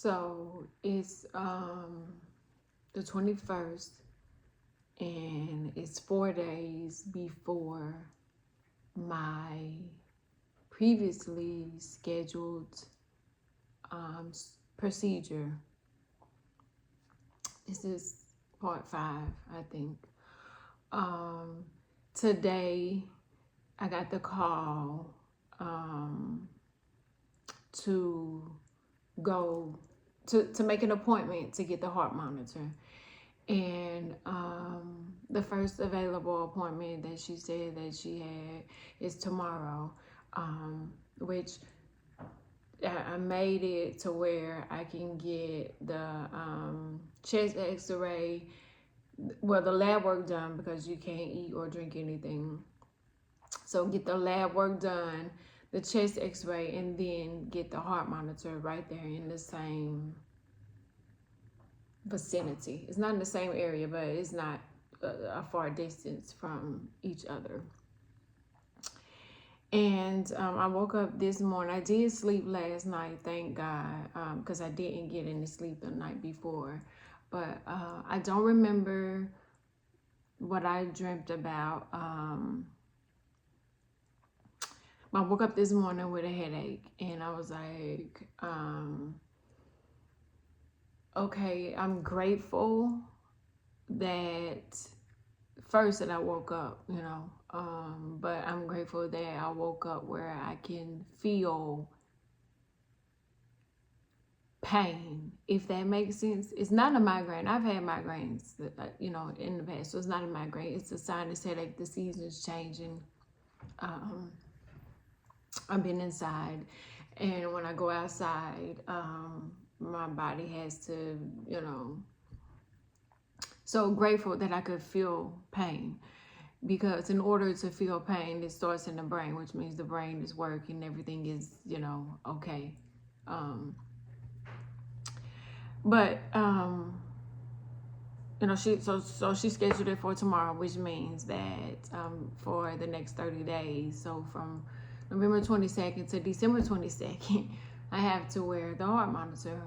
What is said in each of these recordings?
So it's the 21st, and it's 4 days before my previously scheduled procedure. This is part 5, I think. Um, Today, I got the call to go to make an appointment to get the heart monitor. And the first available appointment that she said that she had is tomorrow, which I made it to where I can get the chest x-ray, well, the lab work done, because you can't eat or drink anything. So get the lab work done, the chest x-ray, and then get the heart monitor right there in the same vicinity. It's not in the same area, but it's not a far distance from each other. And I woke up this morning. I did sleep last night, thank God, because I didn't get any sleep the night before. But I don't remember what I dreamt about. I woke up this morning with a headache, and I was like, okay, I'm grateful that first that I woke up, but I'm grateful that I woke up where I can feel pain, if that makes sense. It's not a migraine. I've had migraines, in the past, so it's not a migraine. It's a sinus headache. The season's changing. I've been inside, and when I go outside, my body has to, so grateful that I could feel pain, because in order to feel pain, it starts in the brain, which means the brain is working, everything is, okay. But she scheduled it for tomorrow, which means that for the next 30 days, so from November 22nd to December 22nd, I have to wear the heart monitor.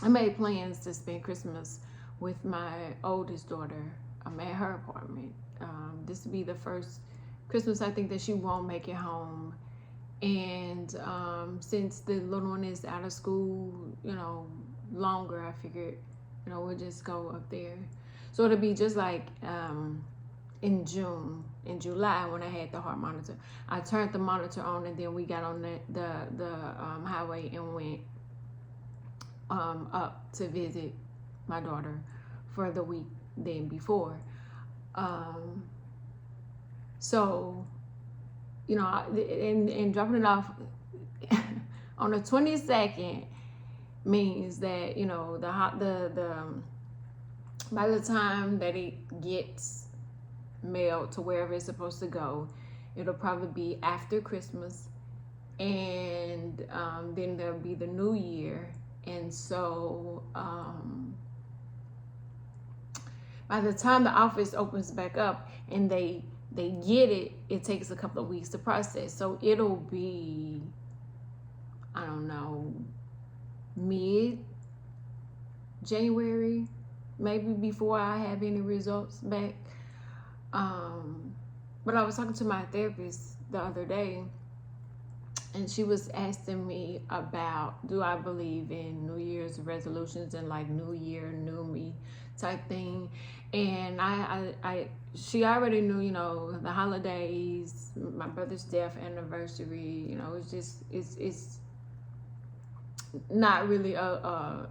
I made plans to spend Christmas with my oldest daughter at her apartment. This will be the first Christmas, I think, that she won't make it home. And since the little one is out of school, longer, I figured, we'll just go up there. So it'll be just like in July, when I had the heart monitor. I turned the monitor on, and then we got on the highway and went up to visit my daughter for the week then before. So, and dropping it off on the 22nd means that, by the time that it gets mailed to wherever it's supposed to go, it'll probably be after Christmas, and then there'll be the new year. And so by the time the office opens back up and they get it, it takes a couple of weeks to process. So it'll be, I don't know, mid-January, maybe, before I have any results back. But I was talking to my therapist the other day, and she was asking me about, do I believe in New Year's resolutions and like New Year, New Me type thing. And she already knew, the holidays, my brother's death anniversary, it's not really a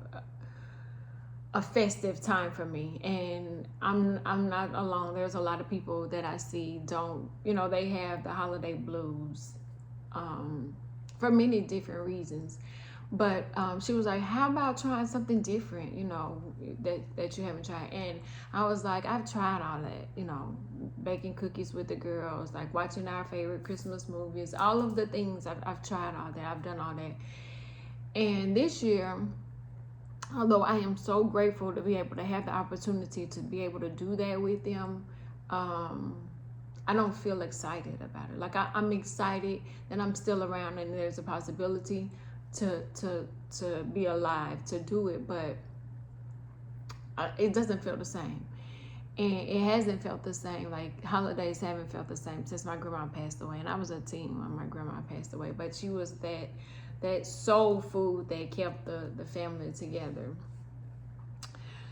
festive time for me. And I'm not alone. There's a lot of people that I see don't, they have the holiday blues for many different reasons. But she was like, how about trying something different, that you haven't tried? And I was like, I've tried all that, baking cookies with the girls, like watching our favorite Christmas movies, all of the things. I've tried all that. I've done all that. And this year, although I am so grateful to be able to have the opportunity to be able to do that with them, I don't feel excited about it. Like I'm excited that I'm still around and there's a possibility, to be alive to do it, but it doesn't feel the same. And it hasn't felt the same. Like, holidays haven't felt the same since my grandma passed away. And I was a teen when my grandma passed away, but she was that soul food that kept the family together.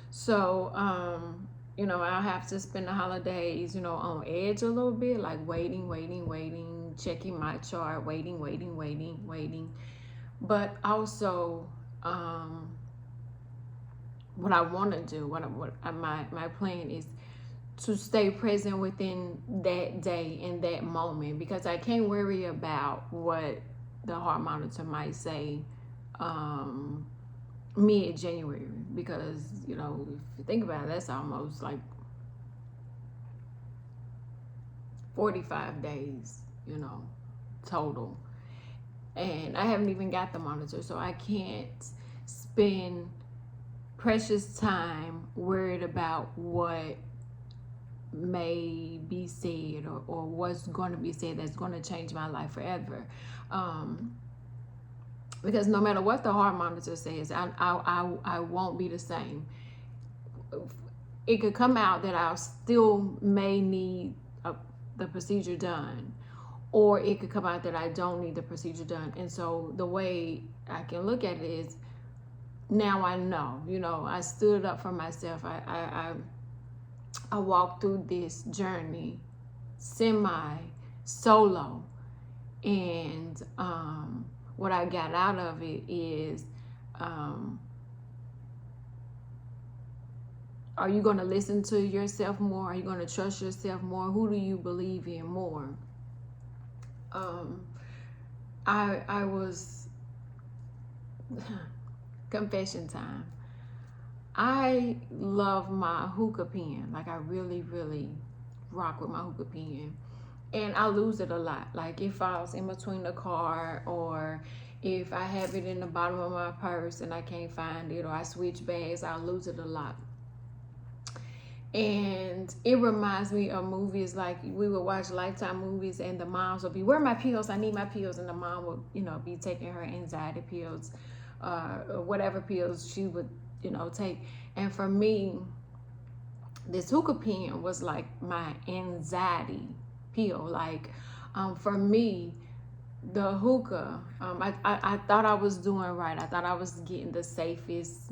So I'll have to spend the holidays, on edge a little bit, like waiting, checking my chart, waiting. But also, what I want to do, my plan is to stay present within that day and that moment, because I can't worry about what the heart monitor might say mid-January, because if you think about it, that's almost like 45 days, total. And I haven't even got the monitor, so I can't spend precious time worried about what may be said or what's going to be said that's going to change my life forever. Because no matter what the heart monitor says, I won't be the same. It could come out that I still may need the procedure done, or it could come out that I don't need the procedure done. And so the way I can look at it is, now I know, I stood up for myself. I walked through this journey solo, and what I got out of it is, are you going to listen to yourself more? Are you going to trust yourself more? Who do you believe in more? I was confession time. I love my hookah pen. Like, I really, really rock with my hookah pen. And I lose it a lot. Like, it falls in between the car, or if I have it in the bottom of my purse and I can't find it, or I switch bags, I lose it a lot. And it reminds me of movies. Like, we would watch Lifetime movies, and the moms would be, where are my pills? I need my pills. And the mom would, be taking her anxiety pills, or whatever pills she would, take. And for me, this hookah pen was like my anxiety pill. Like, for me, the hookah, I thought I was doing right. I thought I was getting the safest,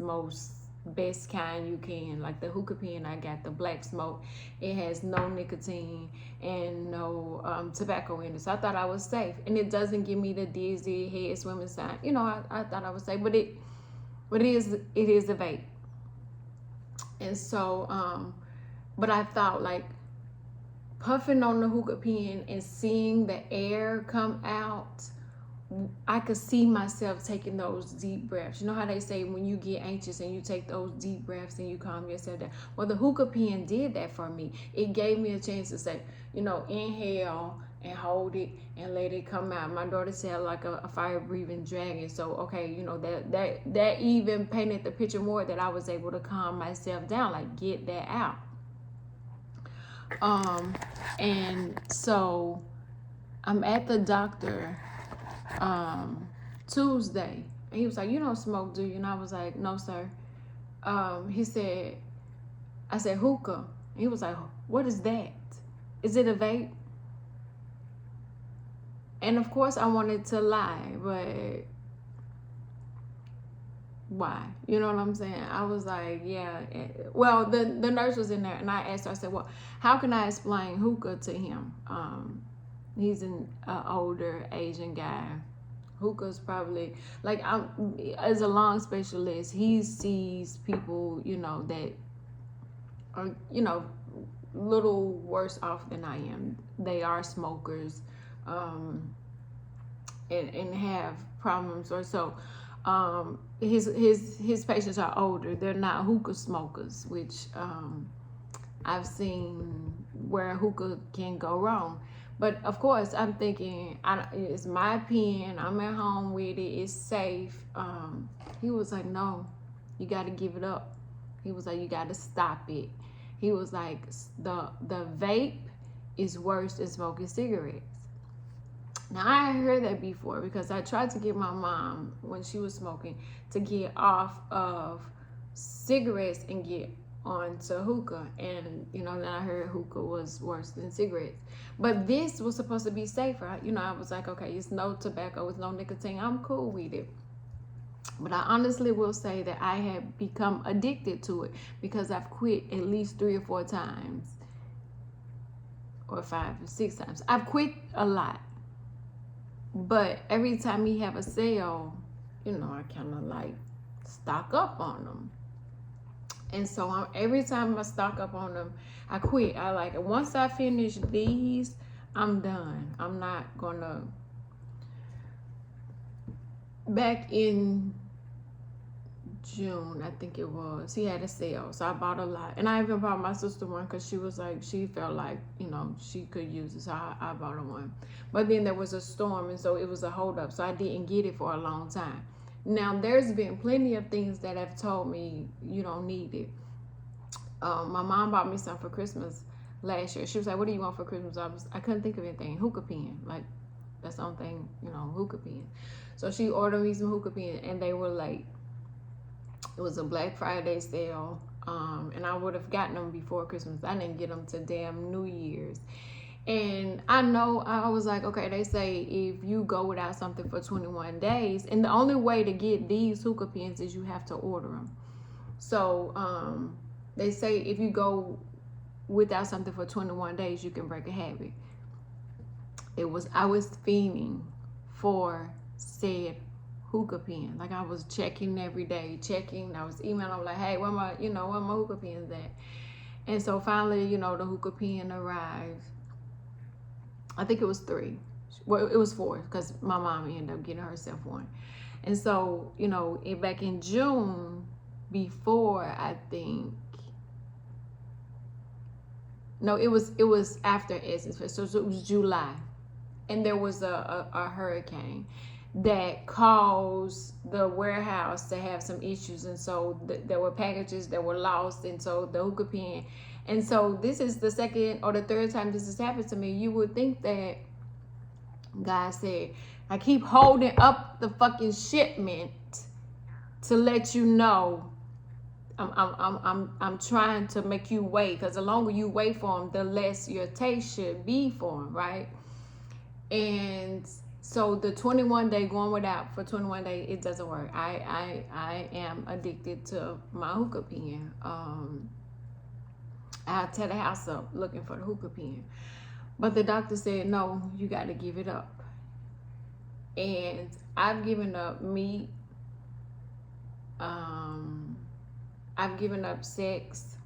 best kind you can. Like, the hookah pen I got, the black smoke, it has no nicotine and no tobacco in it, so I thought I was safe. And it doesn't give me the dizzy head swimming sign. I thought I was safe, but it is a vape. And so but I thought, like, puffing on the hookah pen and seeing the air come out, I could see myself taking those deep breaths. You know how they say when you get anxious and you take those deep breaths and you calm yourself down? Well, the hookah pen did that for me. It gave me a chance to say, inhale and hold it and let it come out. My daughter said, like a fire-breathing dragon. So, okay, that even painted the picture more, that I was able to calm myself down, like, get that out. And so I'm at the doctor Tuesday, and he was like, you don't smoke, do you? And I was like, no, sir. He said, I said, hookah. And he was like, what is that? Is it a vape? And of course I wanted to lie, but why? You know what I'm saying? I was like, yeah. Well, the nurse was in there, and I asked her, I said, well, how can I explain hookah to him? He's an older Asian guy. Hookah's probably, like, as a lung specialist, he sees people, that are, little worse off than I am. They are smokers, and have problems, or so. His patients are older. They're not hookah smokers, which I've seen where hookah can go wrong. But of course, I'm thinking, it's my pen. I'm at home with it. It's safe. He was like, no, you got to give it up. He was like, you got to stop it. He was like, the vape is worse than smoking cigarettes. Now, I heard that before because I tried to get my mom, when she was smoking, to get off of cigarettes and get on to hookah. And, then I heard hookah was worse than cigarettes. But this was supposed to be safer. I was like, okay, it's no tobacco, it's no nicotine. I'm cool with it. But I honestly will say that I have become addicted to it because I've quit at least 3 or 4 times, or 5 or 6 times. I've quit a lot. But every time we have a sale, I kind of like stock up on them. And so every time I stock up on them, I quit. I like it. Once I finish these, I'm done. I'm not going to. Back in June, I think it was, he had a sale. So I bought a lot. And I even bought my sister one because she was like, she felt like, she could use it. So I bought her one. But then there was a storm, and so it was a holdup. So I didn't get it for a long time. Now, there's been plenty of things that have told me you don't need it. My mom bought me something for Christmas last year. She was like, what do you want for Christmas? I couldn't think of anything. Hookah pen. Like, that's the only thing, hookah pen. So she ordered me some hookah pen, and they were like, it was a Black Friday sale. And I would have gotten them before Christmas. I didn't get them to damn New Year's. And I was like, okay, they say if you go without something for 21 days, and the only way to get these hookah pens is you have to order them. So they say if you go without something for 21 days, you can break a habit. I was fiending for said hookah pen. Like, I was checking every day, I was emailing. I'm like, hey, where my hookah pens at? And so finally, the hookah pen arrived. I think it was 3. Well, it was 4 because my mom ended up getting herself one. And so, back in June, before, I think, no, it was after Essence Fest. So it was July. And there was a hurricane that caused the warehouse to have some issues. And so there were packages that were lost. And so the hookah pen. And so this is the second or the third time this has happened to me. You would think that God said, I keep holding up the fucking shipment to let you know I'm trying to make you wait. Because the longer you wait for them, the less your taste should be for them, right? And so the 21 day going without for 21 days, it doesn't work. I am addicted to my hookah pen. I'll tear the house up looking for the hookah pen. But the doctor said, no, you got to give it up. And I've given up meat. I've given up sex.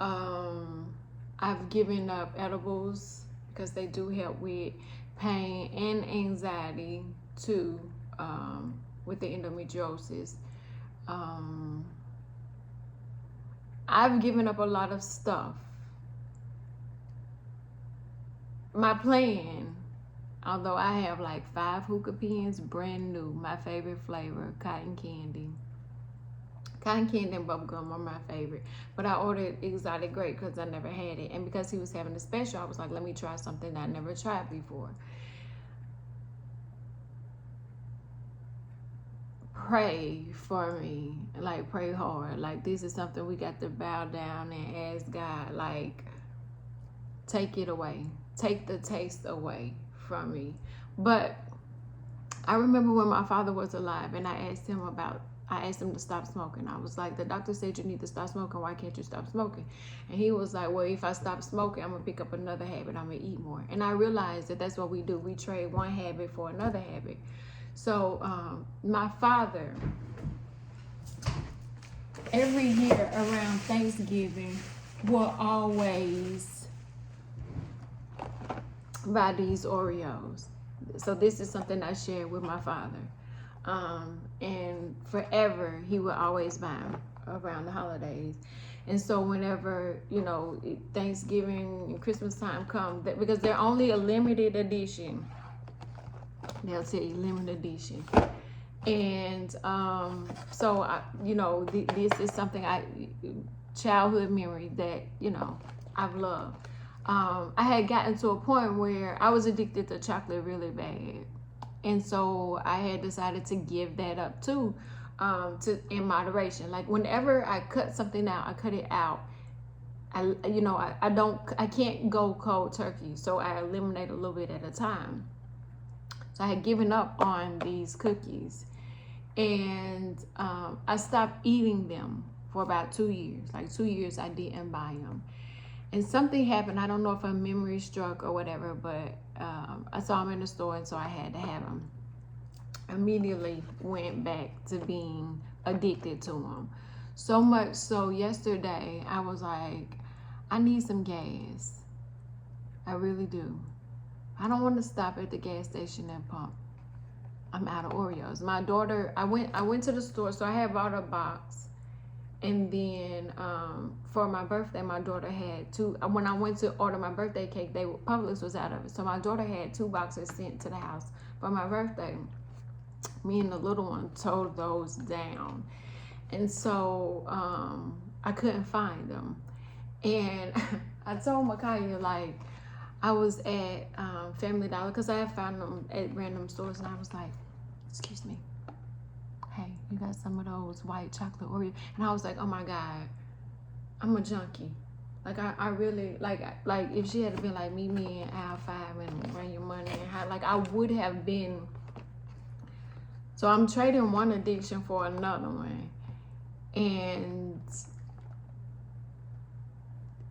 I've given up edibles because they do help with pain and anxiety too, with the endometriosis. I've given up a lot of stuff. My plan, although I have like 5 hookah pens, brand new, my favorite flavor, cotton candy. Cotton candy and bubblegum are my favorite. But I ordered exotic grape because I never had it. And because he was having a special, I was like, let me try something that I never tried before. Pray for me. Like, pray hard. Like, this is something we got to bow down and ask God, like, take it away. Take the taste away from me. But I remember when my father was alive and I asked him to stop smoking. I was like, the doctor said you need to stop smoking. Why can't you stop smoking? And he was like, well, if I stop smoking, I'm going to pick up another habit. I'm going to eat more. And I realized that that's what we do. We trade one habit for another habit. So my father, every year around Thanksgiving, will always buy these Oreos. So this is something I shared with my father. And forever he would always buy them around the holidays. And so whenever, Thanksgiving and Christmas time come, because they're only a limited edition. They'll tell you limited edition. And so, this is something childhood memory that, I've loved. I had gotten to a point where I was addicted to chocolate really bad. And so I had decided to give that up too, to in moderation. Like whenever I cut something out, I cut it out. I can't go cold turkey, so I eliminate a little bit at a time. So I had given up on these cookies, and I stopped eating them for about 2 years. Like 2 years, I didn't buy them, and something happened. I don't know if a memory struck or whatever, but I saw them in the store, and so I had to have them. Immediately went back to being addicted to them. So much so, yesterday I was like, I need some gas. I really do. I don't want to stop at the gas station and pump. I'm out of Oreos. My daughter, I went to the store, so I had bought a box. And then for my birthday, my daughter had two. When I went to order my birthday cake, Publix was out of it. So my daughter had 2 boxes sent to the house for my birthday. Me and the little one tore those down. And so I couldn't find them. And I told Micaiah, like, I was at Family Dollar because I had found them at random stores, and I was like, excuse me, hey, you got some of those white chocolate Oreos? And I was like, oh my God, I'm a junkie. Like I really like if she had been like, meet me in aisle 5 and bring your money and how, like I would have been. So I'm trading one addiction for another one. And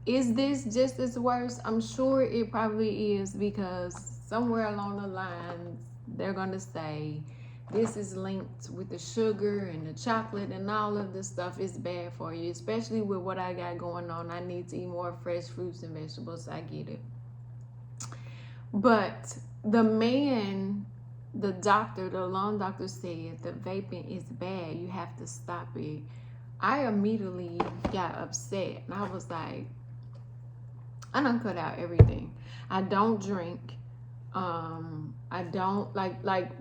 is this just as worse? I'm sure it probably is, because somewhere along the lines they're gonna say this is linked with the sugar and the chocolate and all of this stuff is bad for you, especially with what I got going on. I need to eat more fresh fruits and vegetables. I get it. But the lung doctor said that vaping is bad. You have to stop it. I immediately got upset, and I was like, I done cut out everything. I don't drink. I don't like.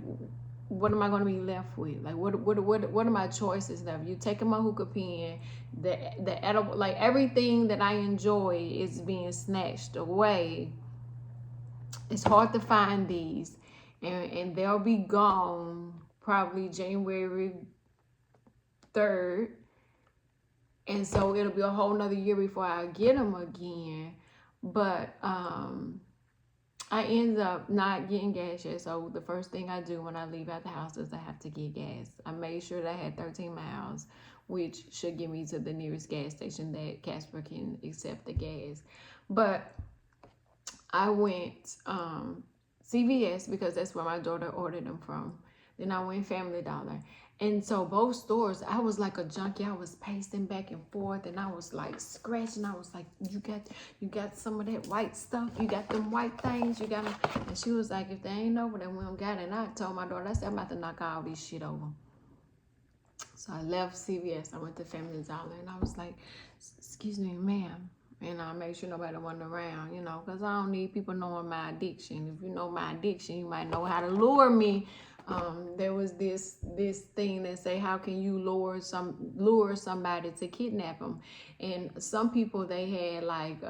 What am I going to be left with? Like, what are my choices left? You taking my hookah pen, the edible, like everything that I enjoy is being snatched away. It's hard to find these, and they'll be gone probably January 3rd. And so it'll be a whole nother year before I get them again. But I end up not getting gas yet. So the first thing I do when I leave out the house is I have to get gas. I made sure that I had 13 miles, which should get me to the nearest gas station that Casper can accept the gas. But I went CVS because that's where my daughter ordered them from. Then I went Family Dollar. And so both stores, I was like a junkie. I was pacing back and forth, and I was like scratching. I was like, you got some of that white stuff. You got them white things. You got them. And she was like, if they ain't over, then we don't got it. And I told my daughter, I said, I'm about to knock all this shit over. So I left CVS. I went to Family Dollar, and I was like, excuse me, ma'am. And I made sure nobody wasn't around, because I don't need people knowing my addiction. If you know my addiction, you might know how to lure me. There was this thing that say, how can you lure somebody to kidnap them? And some people, they had like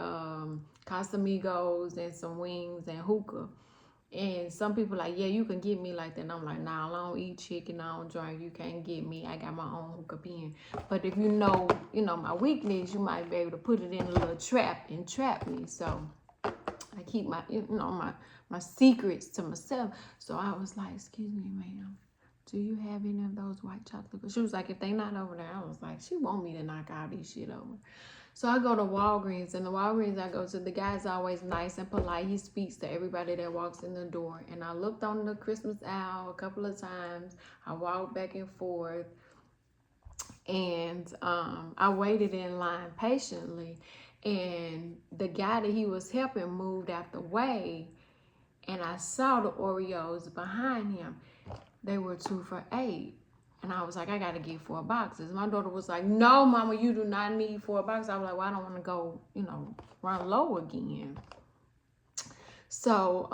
Casamigos and some wings and hookah. And some people like, yeah, you can get me like that. And I'm like, nah, I don't eat chicken, I don't drink. You can't get me. I got my own hookah pen. But if you know my weakness, you might be able to put it in a little trap and trap me. So I keep my my secrets to myself. So I was like, excuse me, ma'am, do you have any of those white chocolate? She was like, if they not over there. I was like, she want me to knock all these shit over. So I go to Walgreens, and the Walgreens I go to, the guy's always nice and polite. He speaks to everybody that walks in the door. And I looked on the Christmas aisle a couple of times. I walked back and forth, and I waited in line patiently. And the guy that he was helping moved out the way, and I saw the Oreos behind him. They were 2 for $8. And I was like, I got to get 4 boxes. My daughter was like, no, mama, you do not need 4 boxes. I was like, well, I don't want to go, run low again. So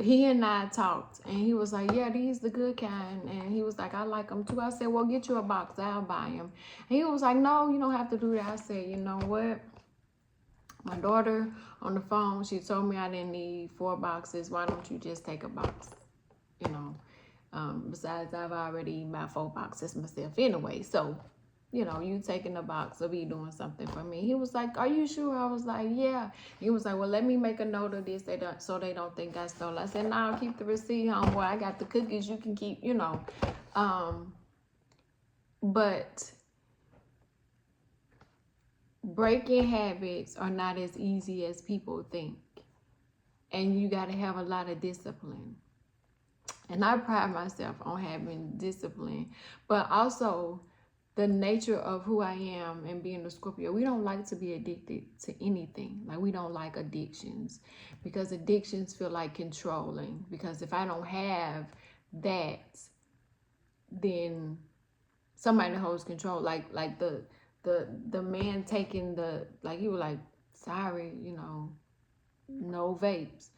he and I talked, and he was like, yeah, these the good kind. And he was like, I like them too. I said, well, get you a box. I'll buy them. And he was like, no, you don't have to do that. I said, you know what? My daughter on the phone, she told me I didn't need 4 boxes. Why don't you just take a box? You know, besides I've already eaten my 4 boxes myself anyway. So, you know, you taking a box will be doing something for me. He was like, are you sure? I was like, yeah. He was like, well, let me make a note of this so they don't think I stole. I said, nah, I'll keep the receipt, homeboy. I got the cookies you can keep, you know. But breaking habits are not as easy as people think. And you got to have a lot of discipline. And I pride myself on having discipline, but also the nature of who I am and being a Scorpio, we don't like to be addicted to anything. Like, we don't like addictions because addictions feel like controlling. Because if I don't have that, then somebody holds control. Like the man taking he was like, sorry, you know, no vapes.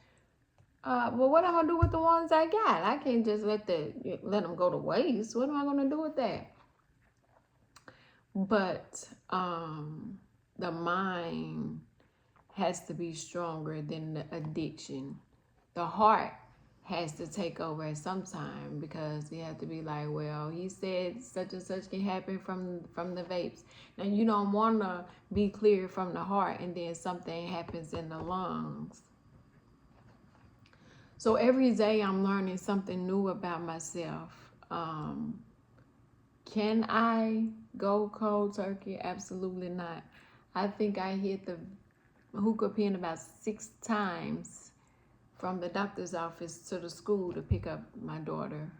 Well, what am I gonna do with the ones I got? I can't just let them go to waste. What am I gonna do with that? But the mind has to be stronger than the addiction. The heart has to take over at some time, because you have to be like, well, he said such and such can happen from the vapes. Now, you don't want to be clear from the heart and then something happens in the lungs. So every day I'm learning something new about myself. Can I go cold turkey? Absolutely not. I think I hit the hookah pen about 6 times from the doctor's office to the school to pick up my daughter.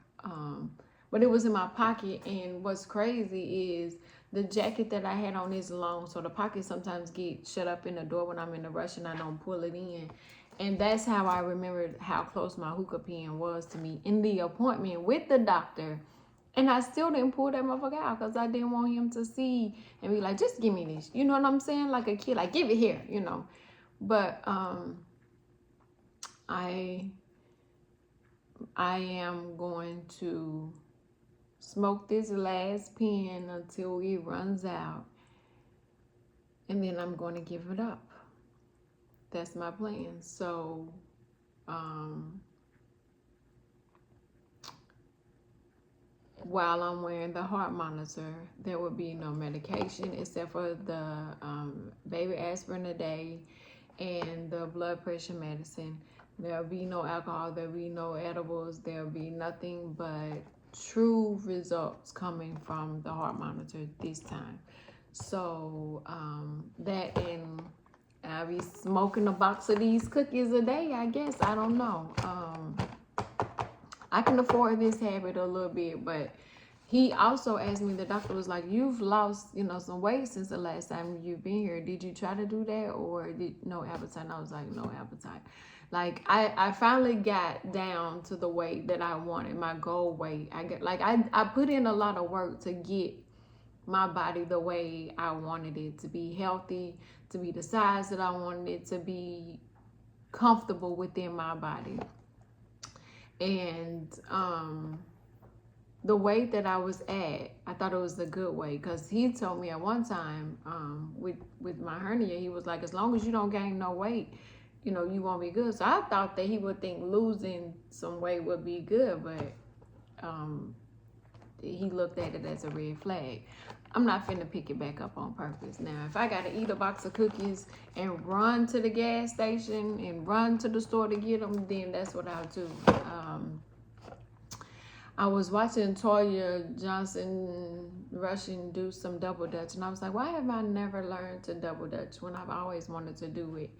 But it was in my pocket, and what's crazy is the jacket that I had on is long, so the pocket sometimes get shut up in the door when I'm in a rush and I don't pull it in. And that's how I remembered how close my hookah pen was to me in the appointment with the doctor. And I still didn't pull that motherfucker out because I didn't want him to see and be like, just give me this. You know what I'm saying? Like a kid, like, give it here, you know. But I am going to smoke this last pen until it runs out. And then I'm going to give it up. That's my plan. So, while I'm wearing the heart monitor, there will be no medication except for the baby aspirin a day and the blood pressure medicine. There'll be no alcohol, there'll be no edibles, there'll be nothing but true results coming from the heart monitor this time. So that, and I'll be smoking a box of these cookies a day, I guess. I don't know. I can afford this habit a little bit, but he also asked me, the doctor was like, you've lost, you know, some weight since the last time you've been here. Did you try to do that, or no appetite? And I was like, no appetite. Like, I finally got down to the weight that I wanted, my goal weight. I put in a lot of work to get my body the way I wanted it to be, healthy, to be the size that I wanted it to be, comfortable within my body. And the weight that I was at, I thought it was the good weight, because he told me at one time with my hernia, he was like, as long as you don't gain no weight, you know, you won't be good. So I thought that he would think losing some weight would be good, but he looked at it as a red flag. I'm not finna pick it back up on purpose. Now, if I gotta eat a box of cookies and run to the gas station and run to the store to get them, then that's what I'll do. I was watching Toya Johnson Russian do some double dutch, and I was like, why have I never learned to double dutch when I've always wanted to do it?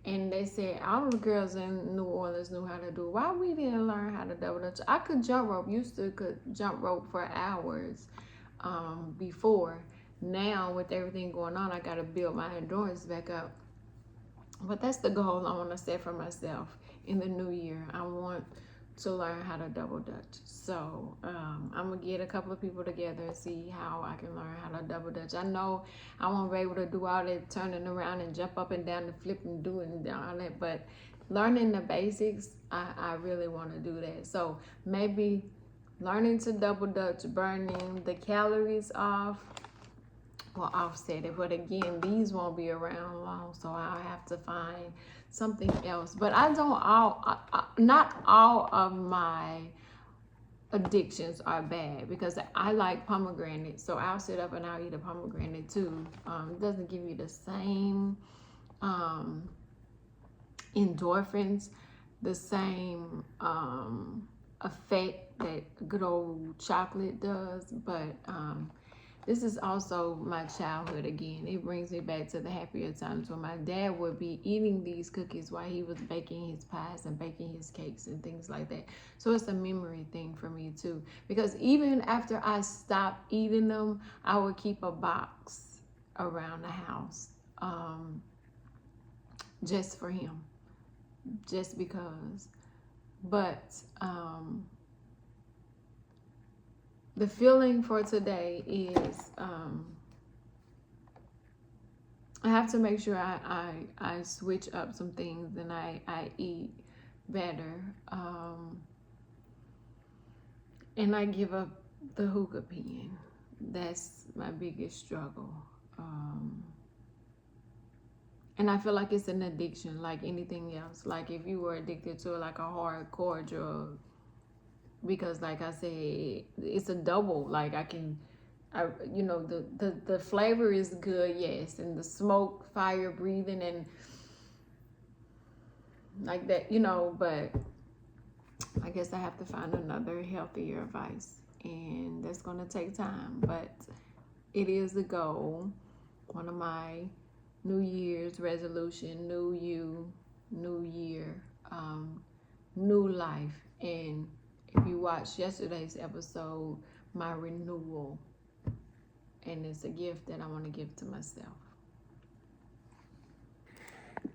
And they said all the girls in New Orleans knew how to do it. Why we didn't learn how to double dutch? I could jump rope, could jump rope for hours before. Now, with everything going on, I got to build my endurance back up. But that's the goal I want to set for myself in the new year. I want to learn how to double dutch. So I'm gonna get a couple of people together and see how I can learn how to double dutch. I know I won't be able to do all that turning around and jump up and down and flip and do it and all that, but learning the basics, I really want to do that. So maybe learning to double dutch, burning the calories off will offset it. But again, these won't be around long, so I'll have to find something else. But not all of my addictions are bad, because I like pomegranate, so I'll sit up and I'll eat a pomegranate too. It doesn't give you the same endorphins, the same effect that good old chocolate does, but this is also my childhood again. It brings me back to the happier times when my dad would be eating these cookies while he was baking his pies and baking his cakes and things like that. So it's a memory thing for me too. Because even after I stopped eating them, I would keep a box around the house just for him, just because. But the feeling for today is I have to make sure I switch up some things and I eat better. And I give up the hookah pen. That's my biggest struggle. And I feel like it's an addiction like anything else. Like if you were addicted to like a hardcore drug, because like I said, it's a double. Like you know, the flavor is good, yes, and the smoke, fire breathing, and like that, you know. But I guess I have to find another healthier vice, and that's gonna take time. But it is the goal. One of my New Year's resolution, new you, new year, new life. And if you watched yesterday's episode, my renewal, and it's a gift that I want to give to myself.